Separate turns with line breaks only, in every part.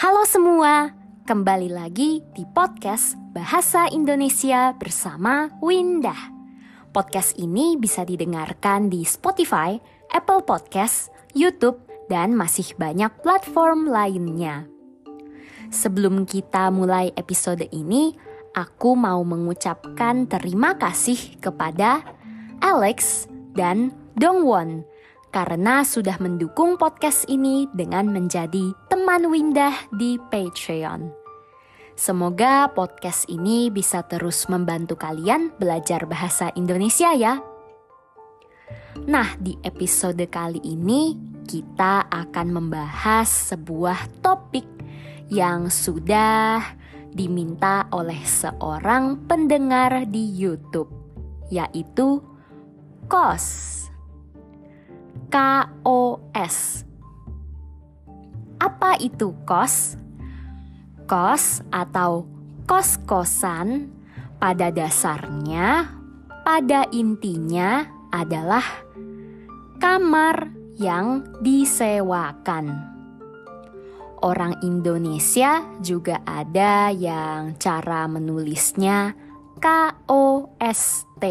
Halo semua, kembali lagi di podcast Bahasa Indonesia bersama Windah. Podcast ini bisa didengarkan di Spotify, Apple Podcast, YouTube, dan masih banyak platform lainnya. Sebelum kita mulai episode ini, aku mau mengucapkan terima kasih kepada Alex dan Dongwon karena sudah mendukung podcast ini dengan menjadi teman Windah di Patreon. Semoga podcast ini bisa terus membantu kalian belajar bahasa Indonesia ya. Nah, di episode kali ini kita akan membahas sebuah topik yang sudah diminta oleh seorang pendengar di YouTube, yaitu KOS. KOS. Apa itu KOS? KOS atau kos-kosan pada dasarnya, pada intinya adalah kamar yang disewakan. Orang Indonesia juga ada yang cara menulisnya KOST,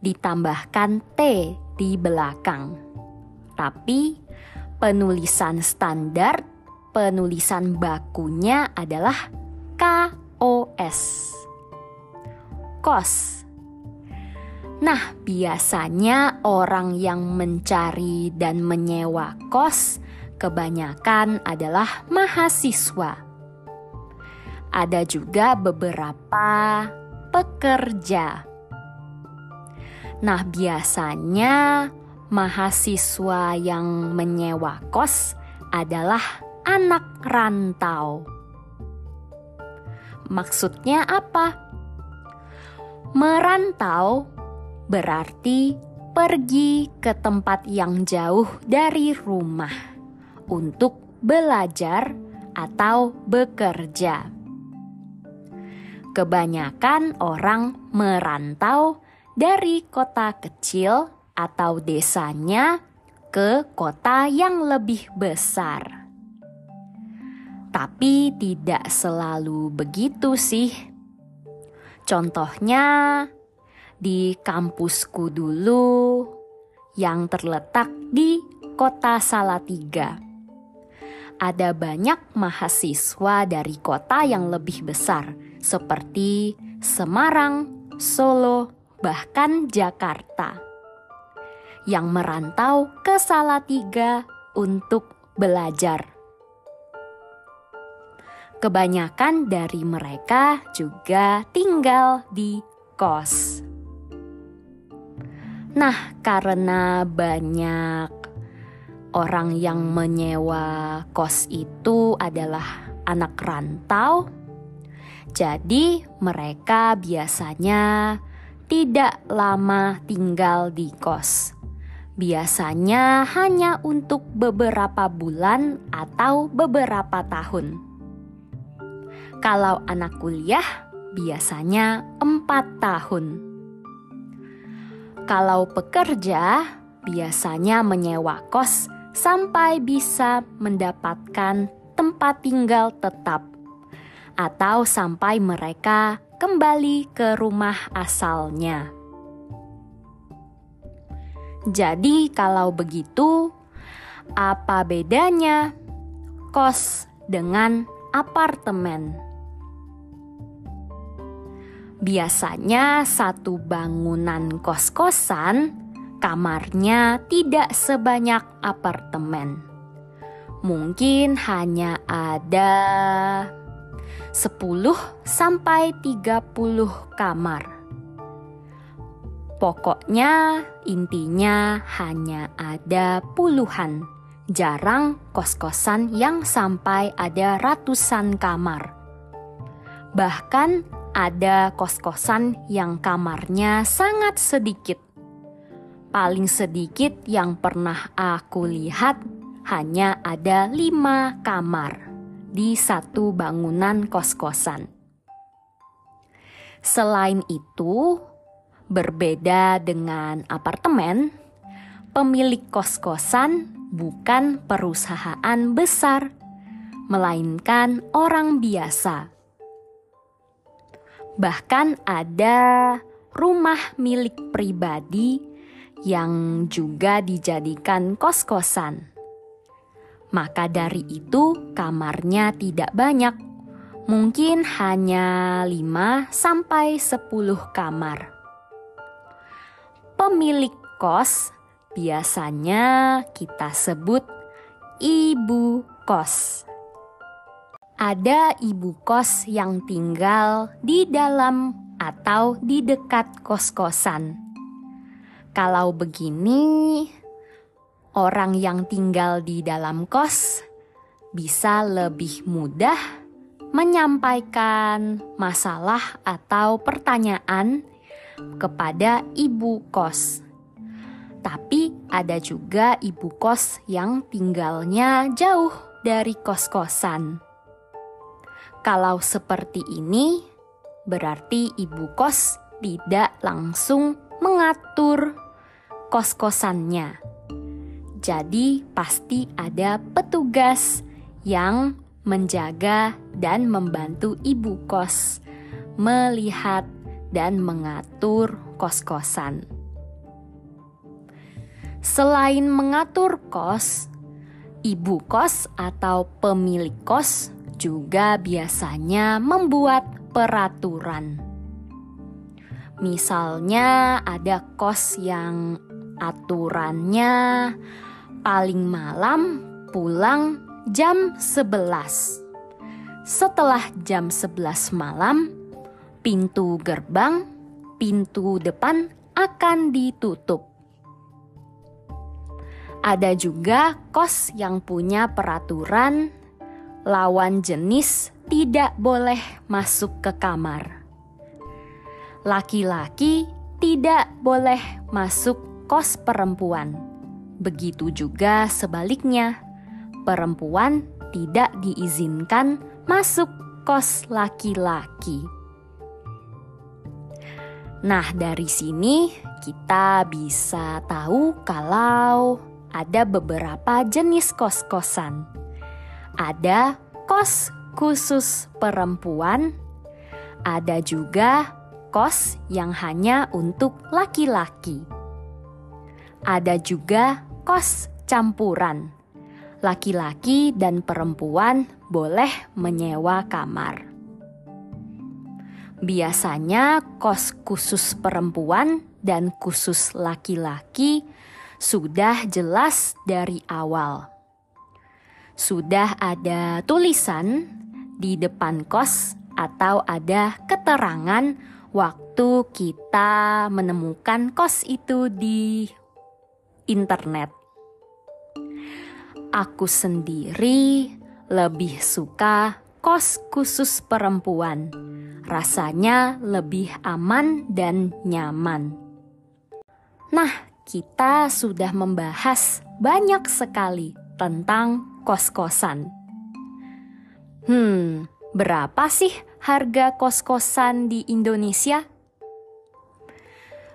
ditambahkan T di belakang. Tapi penulisan standar, penulisan bakunya adalah KOS. KOS. Nah, biasanya orang yang mencari dan menyewa kos kebanyakan adalah mahasiswa. Ada juga beberapa pekerja. Nah, biasanya mahasiswa yang menyewa kos adalah anak rantau. Maksudnya apa? Merantau berarti pergi ke tempat yang jauh dari rumah untuk belajar atau bekerja. Kebanyakan orang merantau dari kota kecil atau desanya ke kota yang lebih besar. Tapi tidak selalu begitu sih. Contohnya di kampusku dulu yang terletak di kota Salatiga. Ada banyak mahasiswa dari kota yang lebih besar seperti Semarang, Solo, bahkan Jakarta, yang merantau ke Salatiga untuk belajar. Kebanyakan dari mereka juga tinggal di kos. Nah, karena banyak orang yang menyewa kos itu adalah anak rantau, jadi mereka biasanya tidak lama tinggal di kos. Biasanya hanya untuk beberapa bulan atau beberapa tahun. Kalau anak kuliah biasanya 4 tahun. Kalau pekerja biasanya menyewa kos sampai bisa mendapatkan tempat tinggal tetap atau sampai mereka kembali ke rumah asalnya. Jadi kalau begitu, apa bedanya kos dengan apartemen? Biasanya satu bangunan kos-kosan, kamarnya tidak sebanyak apartemen. Mungkin hanya ada 10-30 kamar. Pokoknya intinya hanya ada puluhan, jarang kos-kosan yang sampai ada ratusan kamar. Bahkan ada kos-kosan yang kamarnya sangat sedikit. Paling sedikit yang pernah aku lihat hanya ada 5 kamar di satu bangunan kos-kosan. Selain itu, berbeda dengan apartemen, pemilik kos-kosan bukan perusahaan besar, melainkan orang biasa. Bahkan ada rumah milik pribadi yang juga dijadikan kos-kosan. Maka dari itu kamarnya tidak banyak, mungkin hanya 5-10 kamar. Pemilik kos biasanya kita sebut ibu kos. Ada ibu kos yang tinggal di dalam atau di dekat kos-kosan. Kalau begini, orang yang tinggal di dalam kos bisa lebih mudah menyampaikan masalah atau pertanyaan kepada ibu kos. Tapi ada juga ibu kos yang tinggalnya jauh dari kos-kosan. Kalau seperti ini, berarti ibu kos tidak langsung mengatur kos-kosannya. Jadi pasti ada petugas yang menjaga dan membantu ibu kos melihat dan mengatur kos-kosan. Selain mengatur kos, ibu kos atau pemilik kos juga biasanya membuat peraturan. Misalnya ada kos yang aturannya paling malam pulang jam 11. Setelah jam 11 malam, pintu gerbang, pintu depan akan ditutup. Ada juga kos yang punya peraturan lawan jenis tidak boleh masuk ke kamar. Laki-laki tidak boleh masuk kos perempuan. Begitu juga sebaliknya, perempuan tidak diizinkan masuk kos laki-laki. Nah, dari sini kita bisa tahu kalau ada beberapa jenis kos-kosan. Ada kos khusus perempuan, ada juga kos yang hanya untuk laki-laki. Ada juga kos campuran. Laki-laki dan perempuan boleh menyewa kamar. Biasanya kos khusus perempuan dan khusus laki-laki sudah jelas dari awal. Sudah ada tulisan di depan kos atau ada keterangan waktu kita menemukan kos itu di internet. Aku sendiri lebih suka kos khusus perempuan. Rasanya lebih aman dan nyaman. Nah, kita sudah membahas banyak sekali tentang kos-kosan. Berapa sih harga kos-kosan di Indonesia?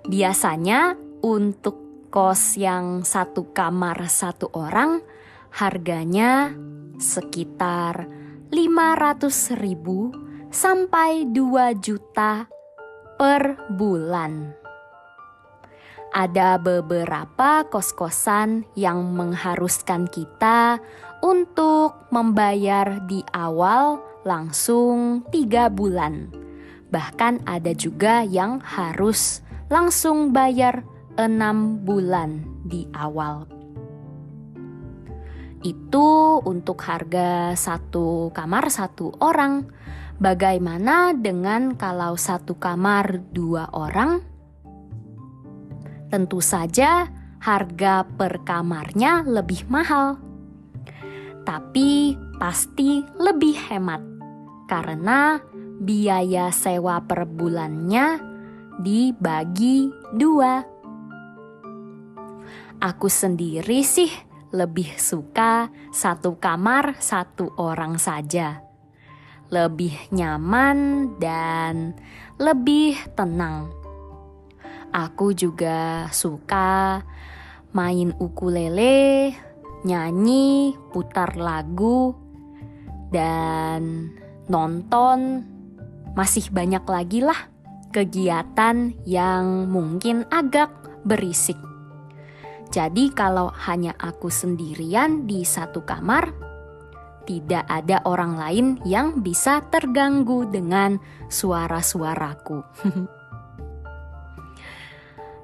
Biasanya untuk kos yang 1 kamar 1 orang harganya sekitar 500.000 sampai 2 juta per bulan. Ada beberapa kos-kosan yang mengharuskan kita untuk membayar di awal langsung 3 bulan. Bahkan ada juga yang harus langsung bayar 6 bulan di awal. Itu untuk harga 1 kamar 1 orang. Bagaimana dengan kalau 1 kamar 2 orang? Tentu saja harga per kamarnya lebih mahal. Tapi pasti lebih hemat karena biaya sewa per bulannya dibagi 2. Aku sendiri sih lebih suka 1 kamar 1 orang saja. Lebih nyaman dan lebih tenang. Aku juga suka main ukulele, nyanyi, putar lagu, dan nonton. Masih banyak lagi lah kegiatan yang mungkin agak berisik. Jadi kalau hanya aku sendirian di satu kamar, tidak ada orang lain yang bisa terganggu dengan suara-suaraku.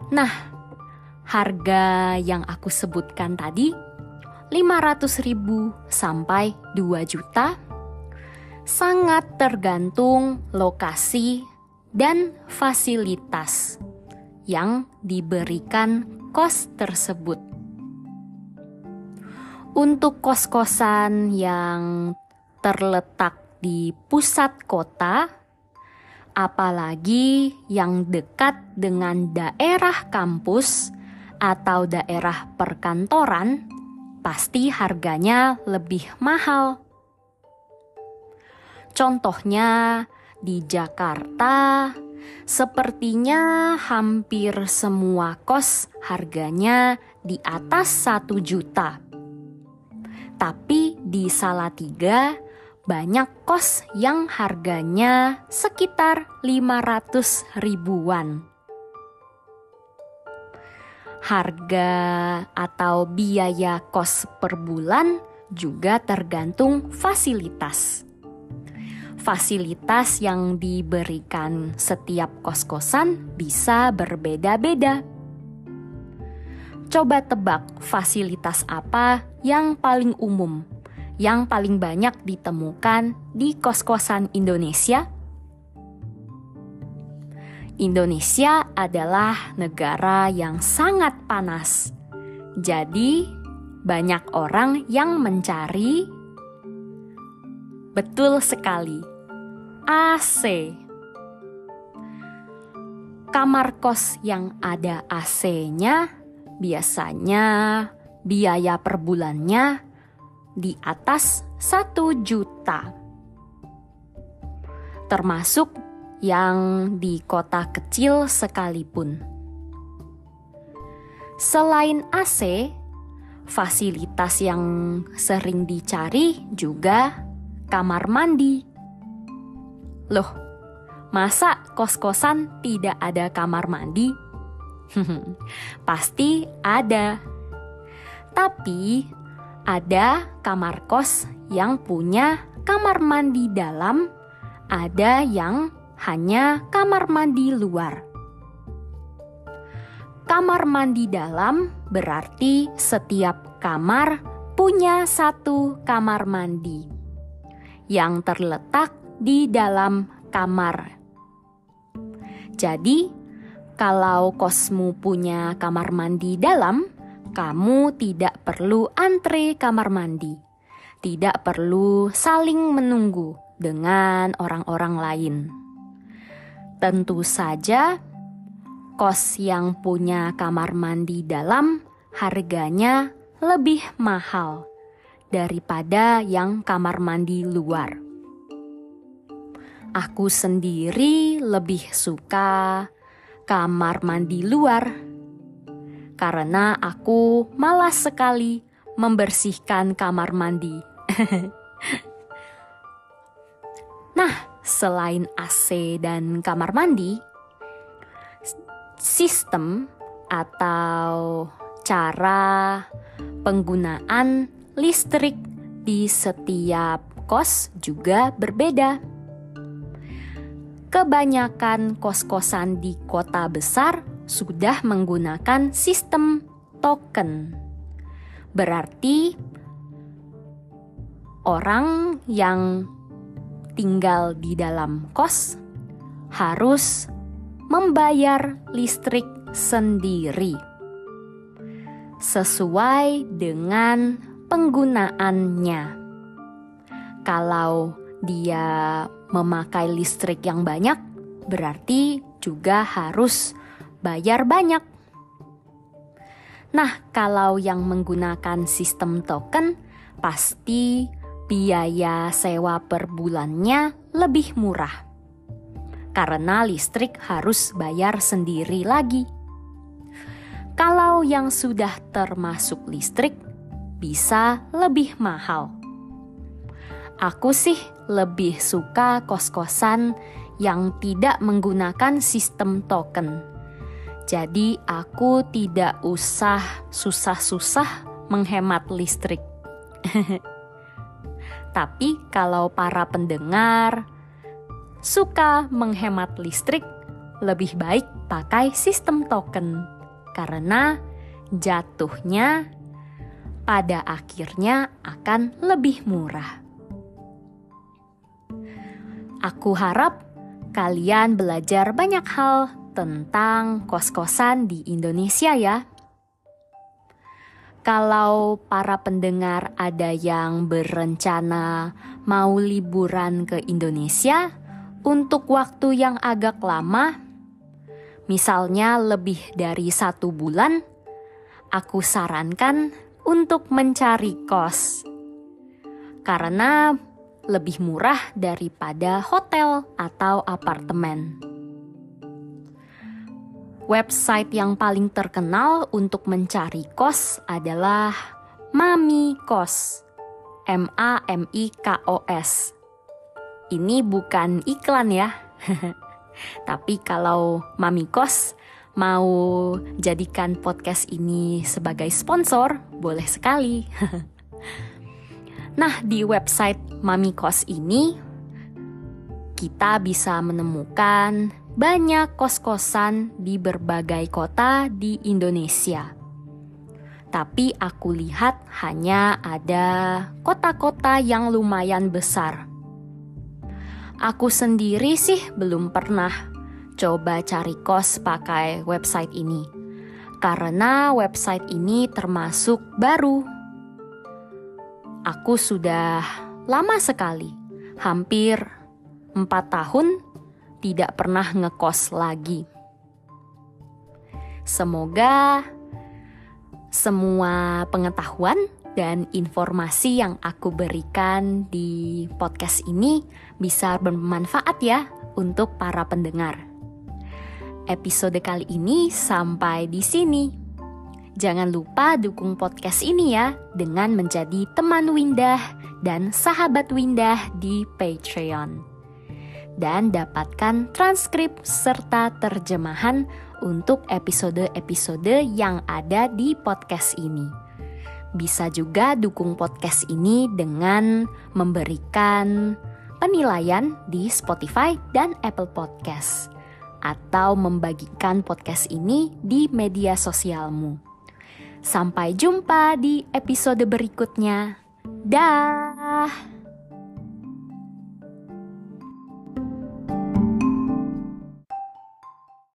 Nah, harga yang aku sebutkan tadi 500.000 sampai 2 juta sangat tergantung lokasi dan fasilitas yang diberikan kos tersebut. Untuk kos-kosan yang terletak di pusat kota, apalagi yang dekat dengan daerah kampus atau daerah perkantoran, pasti harganya lebih mahal. Contohnya di Jakarta, sepertinya hampir semua kos harganya di atas 1 juta. Tapi di Salatiga banyak kos yang harganya sekitar 500 ribuan. Harga atau biaya kos per bulan juga tergantung fasilitas. Fasilitas yang diberikan setiap kos-kosan bisa berbeda-beda. Coba tebak fasilitas apa yang paling umum, yang paling banyak ditemukan di kos-kosan Indonesia? Indonesia adalah negara yang sangat panas. Jadi, banyak orang yang mencari, betul sekali, AC. Kamar kos yang ada AC-nya biasanya biaya per bulannya di atas 1 juta. Termasuk yang di kota kecil sekalipun. Selain AC, fasilitas yang sering dicari juga kamar mandi. Loh, masa kos-kosan tidak ada kamar mandi? Pasti ada. Tapi ada kamar kos yang punya kamar mandi dalam, ada yang hanya kamar mandi luar. Kamar mandi dalam berarti setiap kamar punya 1 kamar mandi yang terletak di dalam kamar. Jadi, kalau kosmu punya kamar mandi dalam, kamu tidak perlu antre kamar mandi. Tidak perlu saling menunggu dengan orang-orang lain. Tentu saja, kos yang punya kamar mandi dalam harganya lebih mahal daripada yang kamar mandi luar. Aku sendiri lebih suka kamar mandi luar karena aku malas sekali membersihkan kamar mandi. Nah, selain AC dan kamar mandi, sistem atau cara penggunaan listrik di setiap kos juga berbeda. Kebanyakan kos-kosan di kota besar sudah menggunakan sistem token. Berarti orang yang tinggal di dalam kos harus membayar listrik sendiri sesuai dengan penggunaannya. Kalau dia memakai listrik yang banyak, berarti juga harus bayar banyak. Nah, kalau yang menggunakan sistem token, pasti biaya sewa per bulannya lebih murah. Karena listrik harus bayar sendiri lagi. Kalau yang sudah termasuk listrik, bisa lebih mahal. Aku sih lebih suka kos-kosan yang tidak menggunakan sistem token. Jadi aku tidak usah susah-susah menghemat listrik. Tapi kalau para pendengar suka menghemat listrik, lebih baik pakai sistem token. Karena jatuhnya pada akhirnya akan lebih murah. Aku harap kalian belajar banyak hal tentang kos-kosan di Indonesia ya. Kalau para pendengar ada yang berencana mau liburan ke Indonesia untuk waktu yang agak lama, misalnya lebih dari 1 bulan, aku sarankan untuk mencari kos. Karena lebih murah daripada hotel atau apartemen. Website yang paling terkenal untuk mencari kos adalah Mamikos. MAMIKOS. Ini bukan iklan ya. Tapi kalau Mamikos mau jadikan podcast ini sebagai sponsor, boleh sekali. Nah, di website Mamikos ini kita bisa menemukan banyak kos-kosan di berbagai kota di Indonesia. Tapi aku lihat hanya ada kota-kota yang lumayan besar. Aku sendiri sih belum pernah coba cari kos pakai website ini. Karena website ini termasuk baru. Aku sudah lama sekali, hampir 4 tahun tidak pernah ngekos lagi. Semoga semua pengetahuan dan informasi yang aku berikan di podcast ini bisa bermanfaat ya untuk para pendengar. Episode kali ini sampai di sini. Jangan lupa dukung podcast ini ya dengan menjadi teman Windah dan sahabat Windah di Patreon. Dan dapatkan transkrip serta terjemahan untuk episode-episode yang ada di podcast ini. Bisa juga dukung podcast ini dengan memberikan penilaian di Spotify dan Apple Podcast. Atau membagikan podcast ini di media sosialmu. Sampai jumpa di episode berikutnya. Dah.